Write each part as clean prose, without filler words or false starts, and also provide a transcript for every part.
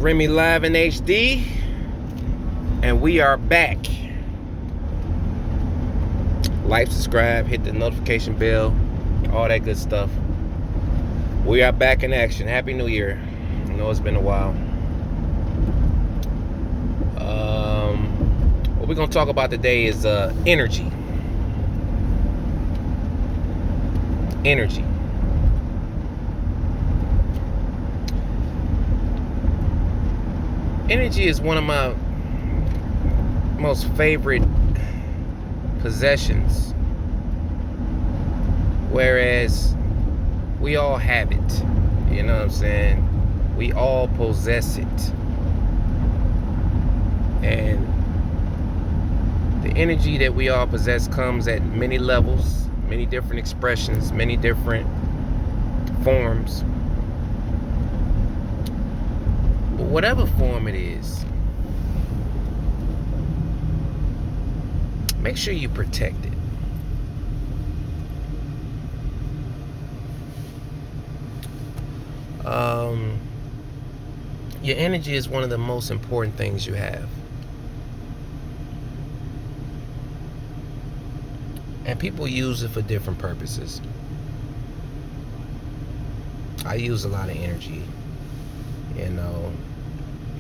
R.I.M.E live in HD, and we are back. Like, subscribe, hit the notification bell, all that good stuff. We are back in action. Happy New Year. I know it's been a while. What we're going to talk about today is energy. Energy. Energy is one of my most favorite possessions, whereas we all have it. You know what I'm saying? We all possess it. And the energy that we all possess comes at many levels, many different expressions, many different forms. But whatever form it is, make sure you protect it. Your energy is one of the most important things you have. And people use it for different purposes. I use a lot of energy, you know,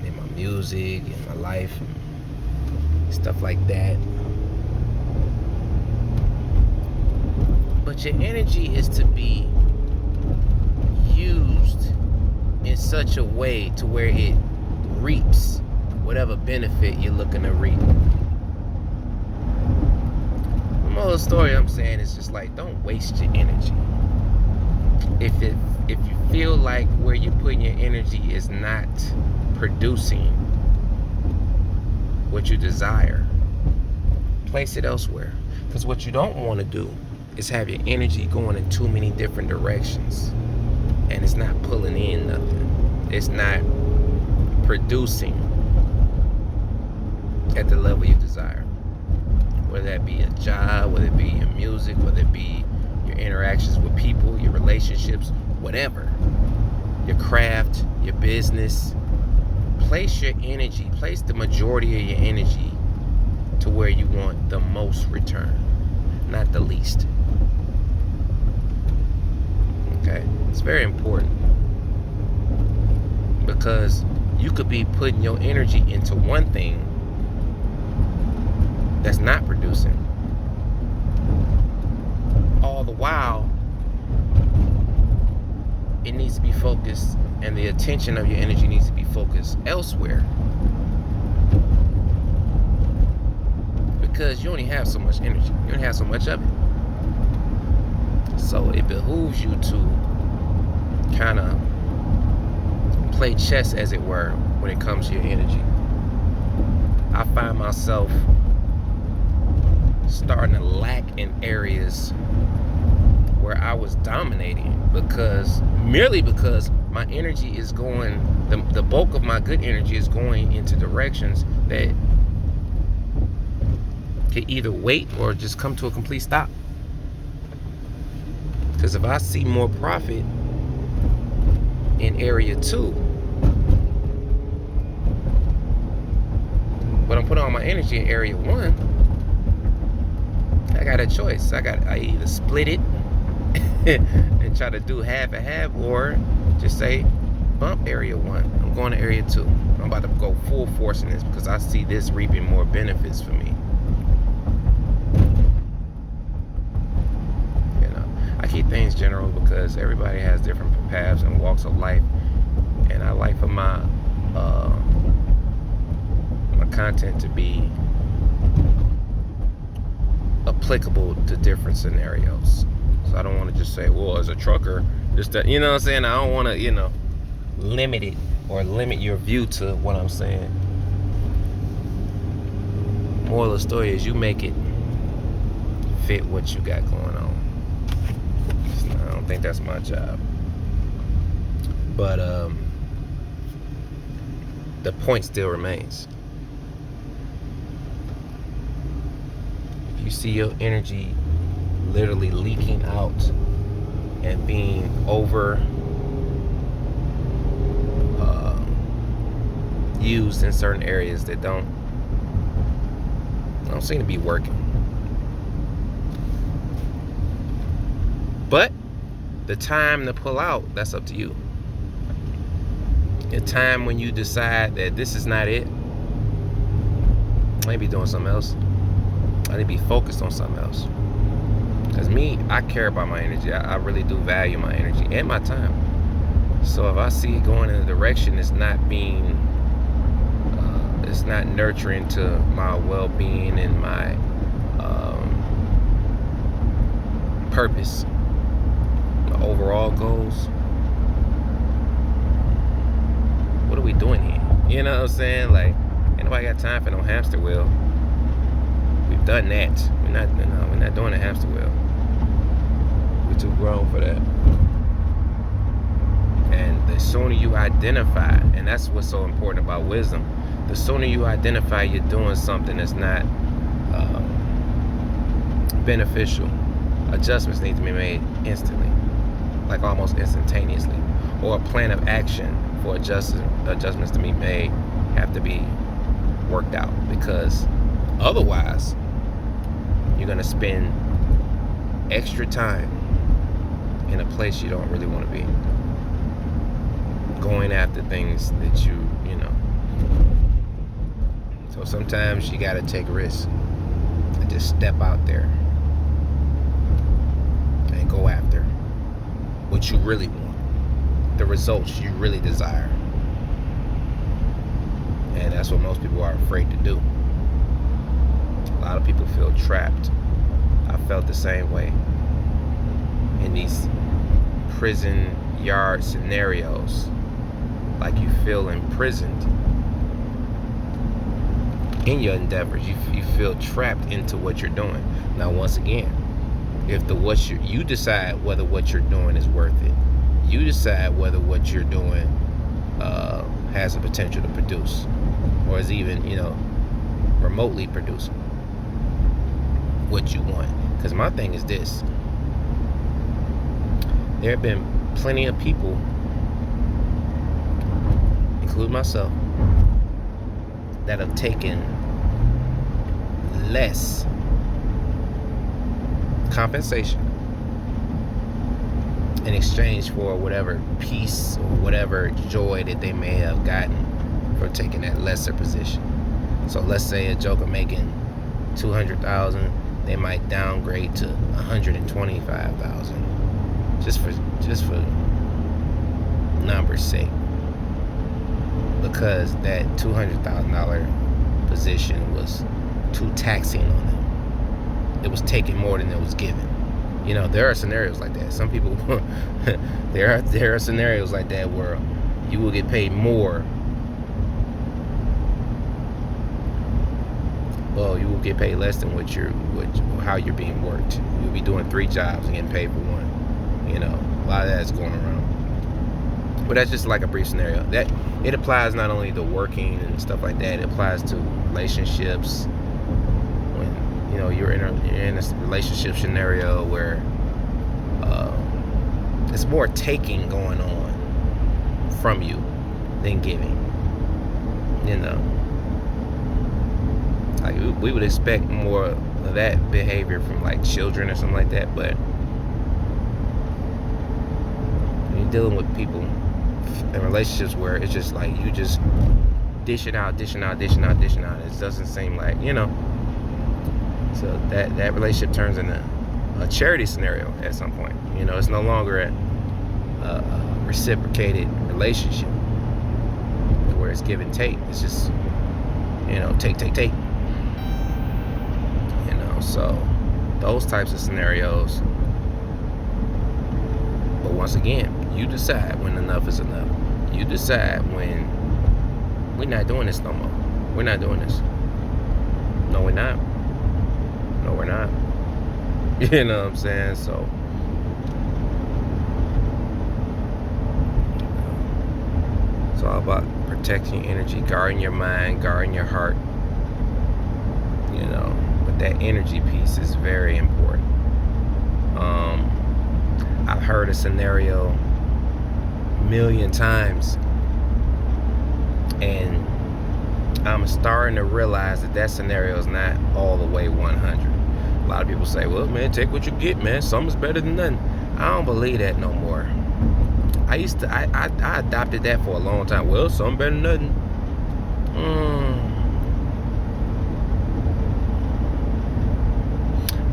in my music, in my life, stuff like that. But your energy is to be used in such a way to where it reaps whatever benefit you're looking to reap. The moral story I'm saying is just like, don't waste your energy. If you feel like where you're putting your energy is not producing what you desire, place it elsewhere. Because what you don't want to do is have your energy going in too many different directions, and it's not pulling in nothing. It's not producing at the level you desire. Whether that be a job, whether it be your music, whether it be your interactions with people, your relationships, whatever. Your craft, your business. Place your energy, place the majority of your energy to where you want the most return, not the least. Okay? It's very important, because you could be putting your energy into one thing that's not producing, all the while it needs to be focused, and the attention of your energy needs to be focused elsewhere, because you only have so much energy, you only have so much of it. So it behooves you to kind of play chess, as it were, when it comes to your energy. I find myself starting to lack in areas where I was dominating, merely because my energy is going, the bulk of my good energy is going into directions that could either wait or just come to a complete stop. Because if I see more profit in area 2, but I'm putting all my energy in area 1, I got a choice. I either split it and try to do half and half, or just say, bump area 1. I'm going to area 2. I'm about to go full force in this because I see this reaping more benefits for me. I keep things general because everybody has different paths and walks of life, and I like for my content to be applicable to different scenarios. So I don't want to just say, well, as a trucker, just that, you know what I'm saying? I don't want to, limit it or limit your view to what I'm saying. Moral of the story is, you make it fit what you got going on. I don't think that's my job. But the point still remains. If you see your energy literally leaking out and being over used in certain areas that don't seem to be working. But the time to pull out, that's up to you. The time when you decide that this is not it, I need to be doing something else. I need to be focused on something else. Because me, I care about my energy. I really do value my energy and my time. So if I see it going in a direction it's not nurturing to my well-being and my purpose, my overall goals, what are we doing here? You know what I'm saying? Like, ain't nobody got time for no hamster wheel. We've done that. We're not doing a hamster wheel. We're too grown for that. And the sooner you identify, and that's what's so important about wisdom, the sooner you identify you're doing something that's not beneficial, adjustments need to be made instantly, like almost instantaneously, or a plan of action for adjustments to be made have to be worked out, because otherwise you're going to spend extra time in a place you don't really want to be, going after things that you know. So sometimes you got to take risks and just step out there and go after what you really want, the results you really desire. And that's what most people are afraid to do. A lot of people feel trapped. I felt the same way in these prison yard scenarios, like you feel imprisoned in your endeavors. You feel trapped into what you're doing. Now, once again, if you decide whether what you're doing is worth it, you decide whether what you're doing has the potential to produce, or is even remotely producing what you want. Because my thing is this: there have been plenty of people, including myself, that have taken less compensation in exchange for whatever peace or whatever joy that they may have gotten for taking that lesser position. So let's say a joker making $200,000, they might downgrade to $125,000 just for numbers' sake, because that $200,000 position was too taxing on them. It was taking more than it was given. There are scenarios like that. Some people, there are scenarios like that where you will get paid more. Well, you will get paid less than how you're being worked. You'll be doing 3 jobs and getting paid for 1. A lot of that's going around. But that's just like a brief scenario. That it applies not only to working and stuff like that. It applies to relationships. When you're in a relationship scenario where it's more taking going on from you than giving. Like we would expect more of that behavior from like children or something like that, but when you're dealing with people in relationships where it's just like you just dishing out, it doesn't seem like, so that relationship turns into a charity scenario at some point. It's no longer a reciprocated relationship where it's give and take. It's just take. So those types of scenarios. But once again, you decide when enough is enough. You decide when we're not doing this no more. We're not doing this. No, we're not. No, we're not. You know what I'm saying? So it's all about protecting your energy, guarding your mind, guarding your heart. But that energy piece is very important. I've heard a scenario 1,000,000 times, and I'm starting to realize that scenario is not all the way 100. A lot of people say, well, man, take what you get, man. Something's better than nothing. I don't believe that no more. I adopted that for a long time. Well, something better than nothing.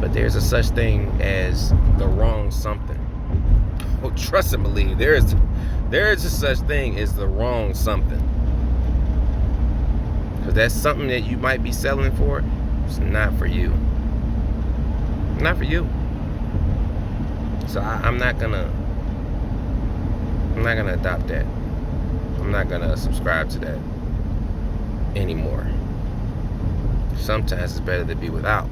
But there's a such thing as the wrong something. Oh, trust and believe. There is a such thing as the wrong something. Because that's something that you might be selling for. It's not for you. Not for you. So I'm not gonna adopt that. I'm not gonna subscribe to that anymore. Sometimes it's better to be without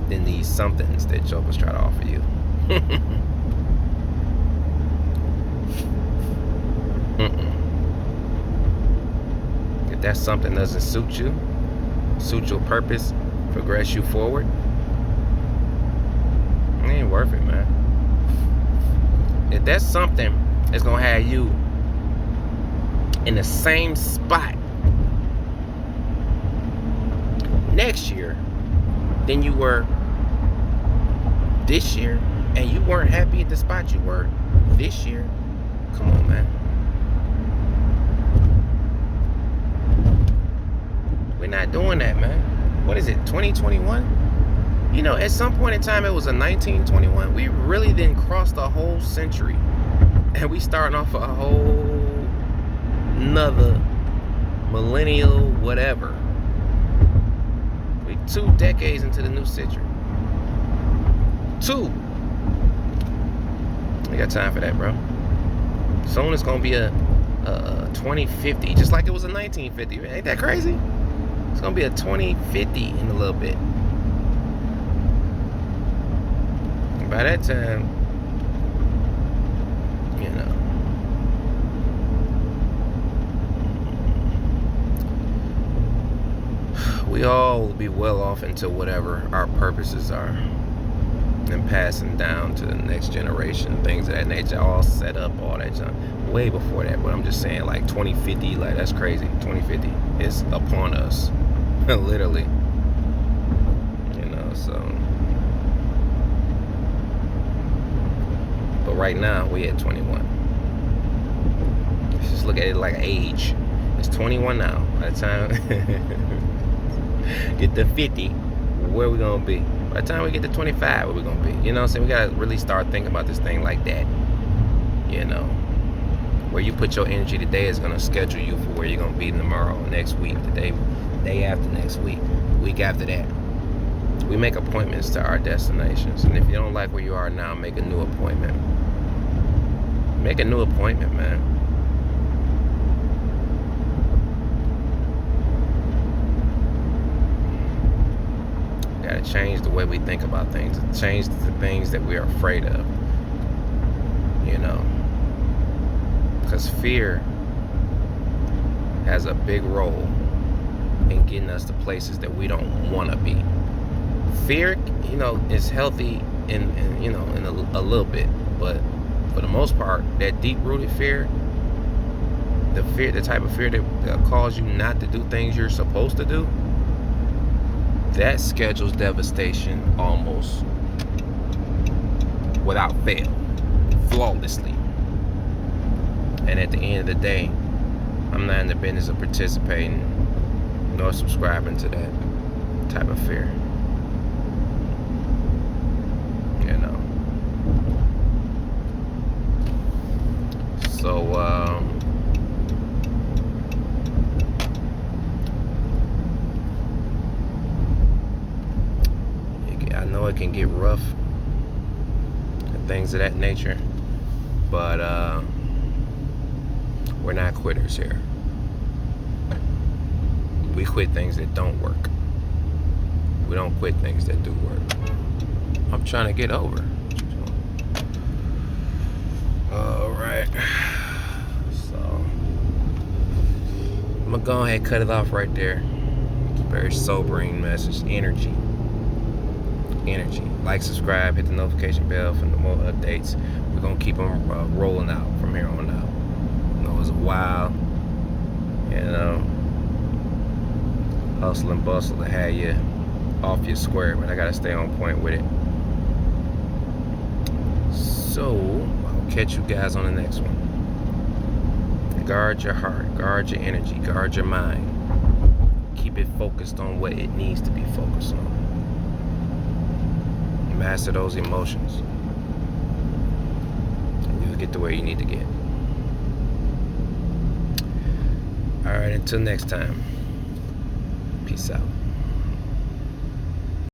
than these somethings that jokers try to offer you. If that something doesn't suit you, suit your purpose, progress you forward, it ain't worth it, man. If that's something that's gonna have you in the same spot next year than you were this year, and you weren't happy at the spot you were this year, come on, man. We're not doing that, man. What is it, 2021? You know, at some point in time, it was a 1921. We really didn't cross the whole century. And we starting off a whole another millennial whatever. We 2 decades into the new century. 2. We got time for that, bro. Soon it's gonna be a 2050, just like it was a 1950. Ain't that crazy? It's gonna be a 2050 in a little bit. And by that time, you know, we all will be well off into whatever our purposes are, and passing down to the next generation, things of that nature, all set up, all that junk, way before that. But I'm just saying, like 2050, like that's crazy. 2050 is upon us, literally. You know, so. But right now, we at 21. Let's just look at it like age. It's 21 now. By the time get to 50, where we gonna be? By the time we get to 25, where we gonna be? You know what I'm saying? We gotta really start thinking about this thing like that. You know, where you put your energy today is gonna schedule you for where you're gonna be tomorrow, next week, the day after next week, week after that. We make appointments to our destinations, and if you don't like where you are now, make a new appointment. Make a new appointment, man. Gotta change the way we think about things, change the things that we are afraid of, you know, because fear has a big role in getting us to places that we don't want to be. Fear, you know, is healthy in you know, in a little bit, but for the most part, that deep-rooted fear, the type of fear that cause you not to do things you're supposed to do, that schedules devastation almost without fail, flawlessly. And at the end of the day, I'm not in the business of participating nor subscribing to that type of fear. You know. So, I know it can get rough and things of that nature, but we're not quitters here. We quit things that don't work. We don't quit things that do work. I'm trying to get over. All right. So I'm gonna go ahead and cut it off right there. It's a very sobering message. Energy. Like, subscribe, hit the notification bell for more updates. We're gonna keep them rolling out from here on out. You know, it was a while. hustle and bustle to have you off your square, but I gotta stay on point with it. So I'll catch you guys on the next one. Guard your heart, guard your energy, guard your mind. Keep it focused on what it needs to be focused on. Master those emotions. You'll get to where you need to get. All right, until next time. Peace out.